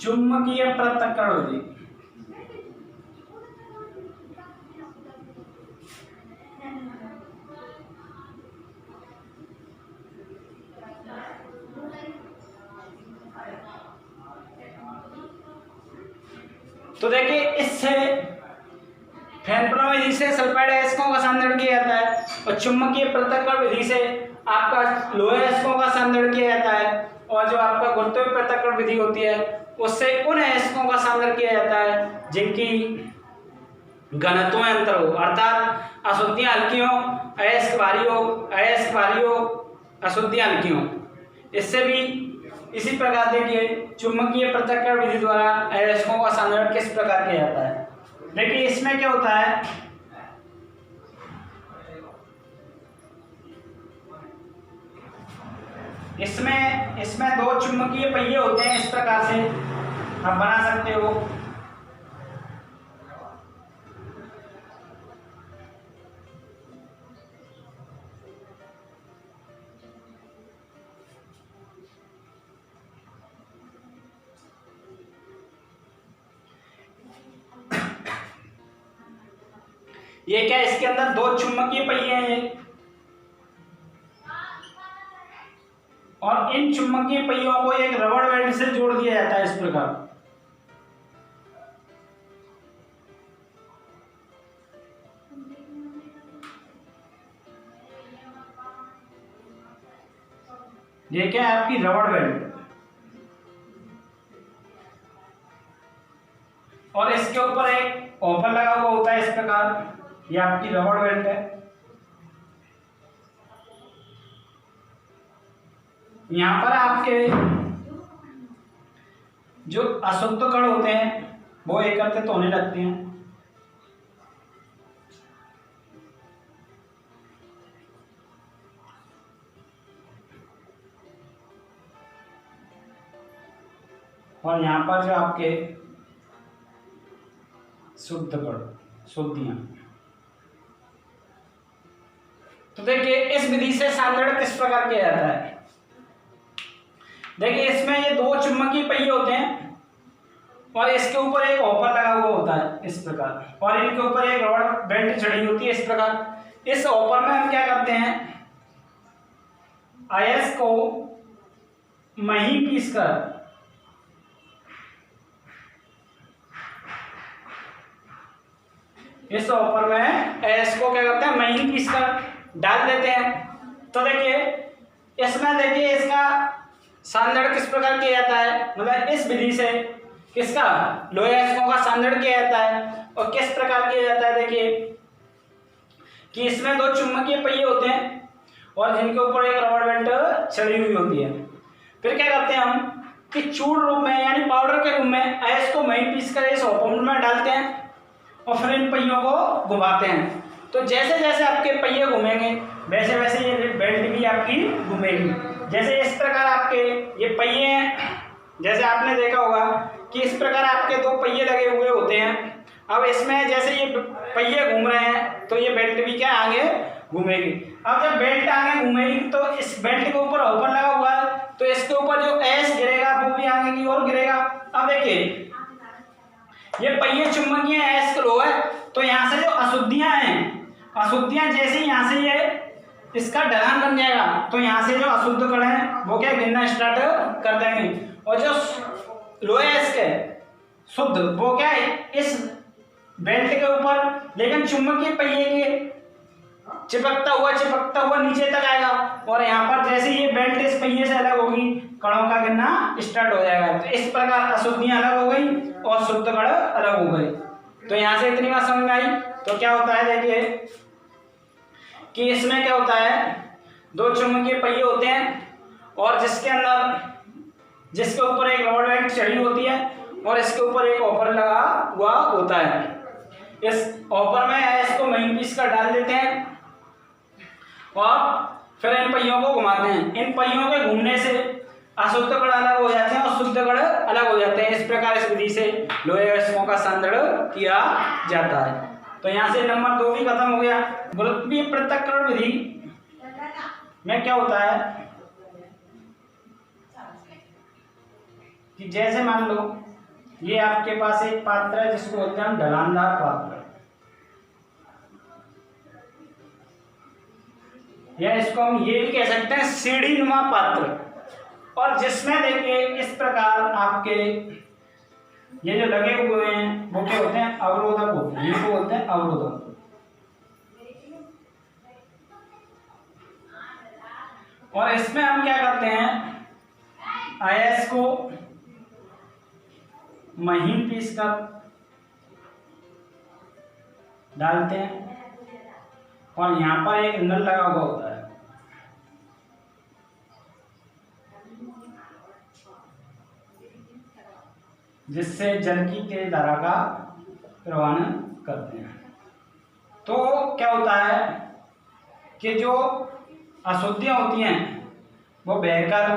चुंबकीय पृथक्करण विधि। तो देखिए इससे फेनप्रो विधि से सल्फाइड अयस्कों का संदर्भ किया जाता है और चुंबकीय पृथक्करण विधि से आपका लोहे अयस्कों का संदर्भ किया जाता है और जो आपका गुरुत्वीय पृथक्करण विधि होती है उससे उन अयस्कों का संदर्भ किया जाता है जिनकी घनत्व में अंतर हो, अर्थात अशुद्धियां हल्की हो, अयस्क भारी हो, अशुद्धियां हल्की हो। इससे भी इसी प्रकार देखिए चुंबकीय पृथक्करण विधि द्वारा अयस्कों का संदर्भ किस प्रकार किया जाता है। देखिए इसमें क्या होता है, इसमें दो चुंबकीय पहिए होते हैं, इस प्रकार से आप बना सकते हो। ये क्या, इसके अंदर दो चुंबकीय पहिए हैं और इन चुंबकीय पहियों को एक रबड़ बैंड से जोड़ दिया जाता है इस प्रकार। ये क्या है, आपकी रबड़ बैंड, और इसके ऊपर एक ओपन लगा हुआ होता है इस प्रकार। ये आपकी रबड़ बैंड है। यहाँ पर आपके जो अशुद्ध कण होते हैं वो एकत्रित होने लगते हैं। और यहाँ पर जो आपके शुद्ध कण, शुद्धियां। तो देखिए इस विधि से सांद्रण किस प्रकार किया जाता है। देखिए इसमें ये दो चुंबकीय पहिए होते हैं और इसके ऊपर एक हॉपर लगा हुआ होता है इस प्रकार, और इनके ऊपर एक रबड़ बैंड चढ़ी होती है इस प्रकार। इस हॉपर में हम क्या करते हैं, अयस्क को महीन पीसकर इस हॉपर में अयस्क को क्या करते हैं, महीन पीसकर डाल देते हैं। तो देखिए इसमें देखिए इसका सांद्रण किस प्रकार किया जाता है, मतलब इस विधि से किसका, लोहे अयस्कों का सांद्रण किया जाता है। और किस प्रकार किया जाता है, देखिए कि इसमें दो चुंबकीय पहिए होते हैं और जिनके ऊपर एक रबड़ बैंड चढ़ी हुई होती है। फिर क्या करते हैं हम कि चूर्ण रूप में यानी पाउडर के रूप में अयस्क को महीन पीसकर इस हॉपर में डालते हैं और फिर इन पहियों को घुमाते हैं। तो जैसे जैसे आपके पहिए घूमेंगे वैसे वैसे ये बेल्ट भी आपकी घूमेगी। जैसे इस प्रकार आपके ये पहिए हैं, जैसे आपने देखा होगा कि इस प्रकार आपके दो पहिए लगे हुए होते हैं। अब इसमें जैसे ये पहिए घूम रहे हैं तो ये बेल्ट भी क्या आगे घूमेगी। अब जब बेल्ट आगे घूमेगी तो इस बेल्ट के ऊपर हॉपर लगा हुआ है तो इसके ऊपर जो एस गिरेगा वो भी आगे की ओर गिरेगा। अब देखिए ये पहिए चुंबकीय एस लो है तो यहाँ से जो अशुद्धियां हैं, अशुद्धियां जैसे यहाँ से ये इसका ढलान बन जाएगा तो यहाँ से जो अशुद्ध कण है वो क्या गिरना स्टार्ट कर देंगे, और जो लोएस्ट है शुद्ध वो क्या है इस बेल्ट के ऊपर, लेकिन चुंबकीय पहिए के चिपकता हुआ नीचे तक आएगा। और यहाँ पर जैसे ये बेल्ट इस पहिए से अलग होगी कणों का गिरना स्टार्ट हो जाएगा। तो इस प्रकार अशुद्धियां अलग हो गई और शुद्ध कण अलग हो गए। तो यहाँ से इतनी बात समझ में आई। तो क्या होता है देखिए कि इसमें क्या होता है, दो चुंबकीय पहिए होते हैं और जिसके ऊपर एक रबड़ बैंड चढ़ी होती है और इसके ऊपर एक हॉपर लगा हुआ होता है। इस हॉपर में इसको महीन पीस कर डाल देते हैं और फिर इन पहियों को घुमाते हैं। इन पहियों के घूमने से अशुद्ध कण अलग हो जाते हैं और शुद्ध कण अलग हो जाते हैं। इस प्रकार इस विधि से लोहे अयस्कों का सांद्रण किया जाता है। तो यहाँ से नंबर 2 भी खत्म हो गया। गुरुत्वीय पृथक्करण विधि में क्या होता है, कि जैसे मान लो ये आपके पास एक पात्र है जिसको बोलते हैं हम ढलानदार पात्र, या इसको हम ये भी कह सकते हैं सीढ़ीनुमा पात्र, और जिसमें देखिए इस प्रकार आपके ये जो लगे हुए हैं वो क्या होते हैं, अवरोधक होते हैं, इनको बोलते हैं अवरोधक। और इसमें हम क्या करते हैं, अयस्क को महीन पीस कर डालते हैं, और यहाँ पर एक नल लगा हुआ होता है, जिससे जल की तेज धारा का प्रवाहन करते हैं। तो क्या होता है कि जो अशुद्धियाँ होती हैं वो बहकर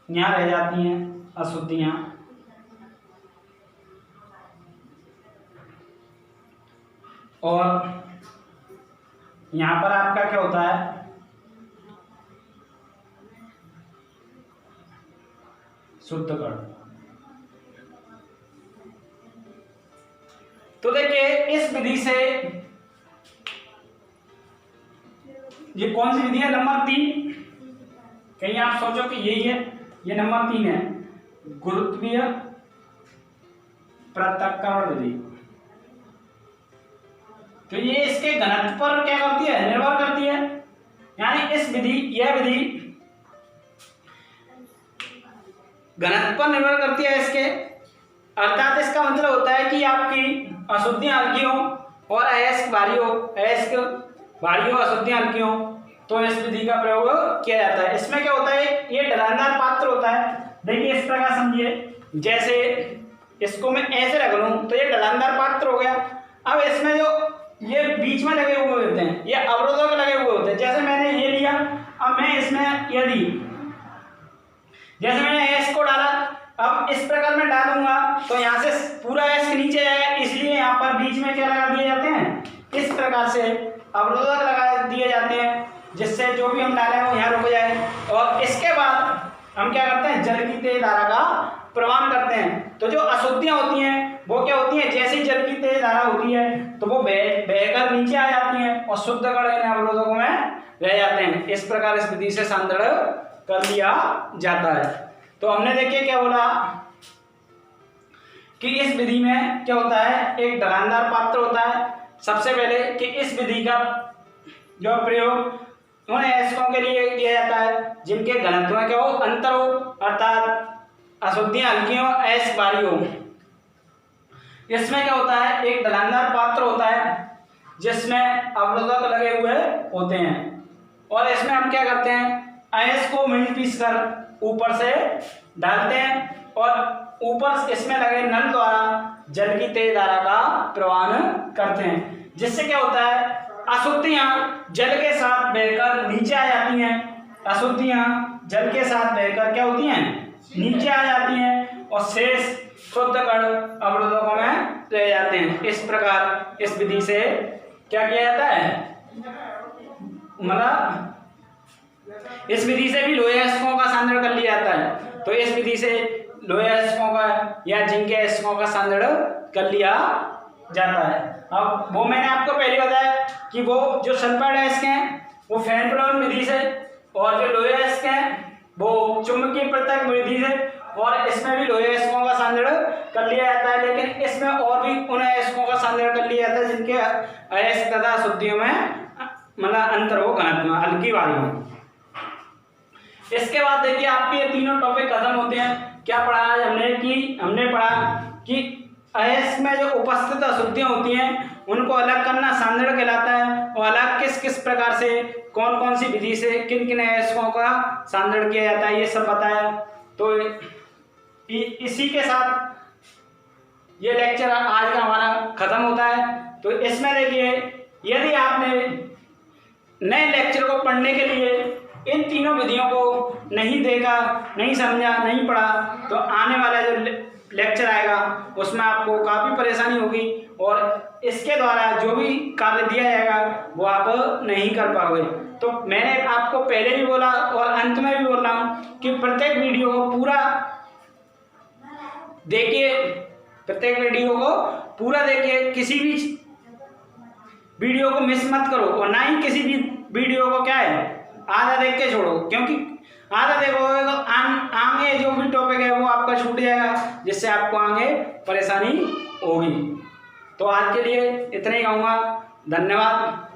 यहाँ रह जाती हैं अशुद्धियाँ, और यहाँ पर आपका क्या होता है, शुद्ध कण। तो देखिए इस विधि से, ये कौन सी विधि है, नंबर 3, कहीं आप सोचो कि यही है, ये नंबर 3 है, गुरुत्वीय पृथक्करण विधि। तो ये इसके घनत्व पर क्या करती है, निर्भर करती है, यानी इस विधि, यह विधि घनत्व पर निर्भर करती है इसके, अर्थात इसका मतलब होता है कि आपकी अशुद्धियां हल्की हो और अयस्क भारी हो, अयस्क भारी हो, अशुद्धियां हल्की हो, तो इस विधि का प्रयोग किया जाता है। इसमें क्या होता है, ये ढलानदार पात्र होता है, देखिए इस प्रकार समझिए, जैसे इसको मैं ऐसे रख लूं तो ये ढलानदार पात्र हो गया। अब इसमें जो ये बीच में लगे हुए होते हैं, ये अवरोधक लगे हुए होते हैं, जैसे मैंने ये लिया, अब मैं इसमें यदि जैसे मैंने अयस्क को डाला, अब इस प्रकार मैं डालूंगा तो यहाँ से पूरा अयस्क नीचे आएगा, इसलिए यहाँ पर बीच में क्या लगा दिए जाते हैं, इस प्रकार से अवरोधक लगा दिए जाते हैं, जिससे जो भी हम डालें वो यहाँ रुक जाए। और इसके बाद हम क्या करते हैं, जल की तेज धारा का प्रवाहन करते हैं। तो जो अशुद्धियाँ होती हैं वो क्या होती हैं, जैसे ही जल की तेज धारा होती है तो वो बहकर नीचे आ जाती हैं और शुद्ध कण इन अवरोधकों में रह जाते हैं। इस प्रकार इस विधि से सांद्रण कर लिया जाता है। तो हमने देखिए क्या बोला कि इस विधि में क्या होता है, एक ढलानदार पात्र होता है। सबसे पहले कि इस विधि का जो प्रयोग उन अयस्कों के लिए किया जाता है जिनके घनत्व में क्या हो, अंतर हो, अर्थात अशुद्धियां हल्की हो, अयस्क भारी हो। इसमें क्या होता है, एक ढलानदार पात्र होता है जिसमें अवरोधक लगे हुए होते हैं, और इसमें हम क्या करते हैं, अयस्क को मिल पीस कर ऊपर से डालते हैं, और ऊपर इसमें लगे नल द्वारा जल की तेज धारा का प्रवाहन करते हैं, जिससे क्या होता है, अशुद्धियां जल के साथ बहकर नीचे आ जाती हैं। अशुद्धियां जल के साथ बहकर क्या होती हैं, नीचे आ जाती हैं, और शेष शुद्ध कण अवरोधकों में रह जाते हैं। इस प्रकार इस विधि से क्या किया जाता है, मतलब इस विधि से भी लोहे अयस्कों का सांद्रण कर लिया जाता है। तो इस विधि से लोहे अयस्कों का या जिंक के अयस्कों का सांद्रण कर लिया जाता है। अब वो मैंने आपको पहले बताया कि वो जो सल्फाइड अयस्क हैं वो फैन विधि से, और जो लोहे अयस्क हैं वो चुंबकीय पृथक विधि से, और इसमें भी लोहे अयस्कों का सांद्रण कर लिया जाता है। लेकिन इसमें और भी उन अयस्कों का सांद्रण कर लिया जाता है जिनके अयस्क तथा अशुद्धियों में मतलब अंतर हो, घनत्व में हल्की भारी हो। इसके बाद देखिए आपके ये तीनों टॉपिक खत्म होते हैं। क्या पढ़ा आज हमने पढ़ा कि अयस्क में जो उपस्थित अशुद्धियां होती हैं उनको अलग करना सांद्रण कहलाता है, और अलग किस किस प्रकार से, कौन कौन सी विधि से किन किन अयस्कों का सांद्रण किया जाता है, ये सब बताया। तो इसी के साथ ये लेक्चर आज का हमारा खत्म होता है। तो इसमें देखिए यदि आपने नए लेक्चर को पढ़ने के लिए इन तीनों विधियों को नहीं देखा, नहीं समझा, नहीं पढ़ा, तो आने वाला जो लेक्चर आएगा उसमें आपको काफ़ी परेशानी होगी, और इसके द्वारा जो भी कार्य दिया जाएगा वो आप नहीं कर पाओगे। तो मैंने आपको पहले भी बोला और अंत में भी बोल रहा हूँ कि प्रत्येक वीडियो को पूरा देखिए, प्रत्येक वीडियो को पूरा देखिए, किसी भी वीडियो को मिस मत करो और ना ही किसी भी वीडियो को क्या है आधा देख के छोड़ो, क्योंकि आधा देखोगे तो आगे जो भी टॉपिक है वो आपका छूट जाएगा, जिससे आपको आगे परेशानी होगी। तो आज के लिए इतना ही कहूँगा, धन्यवाद।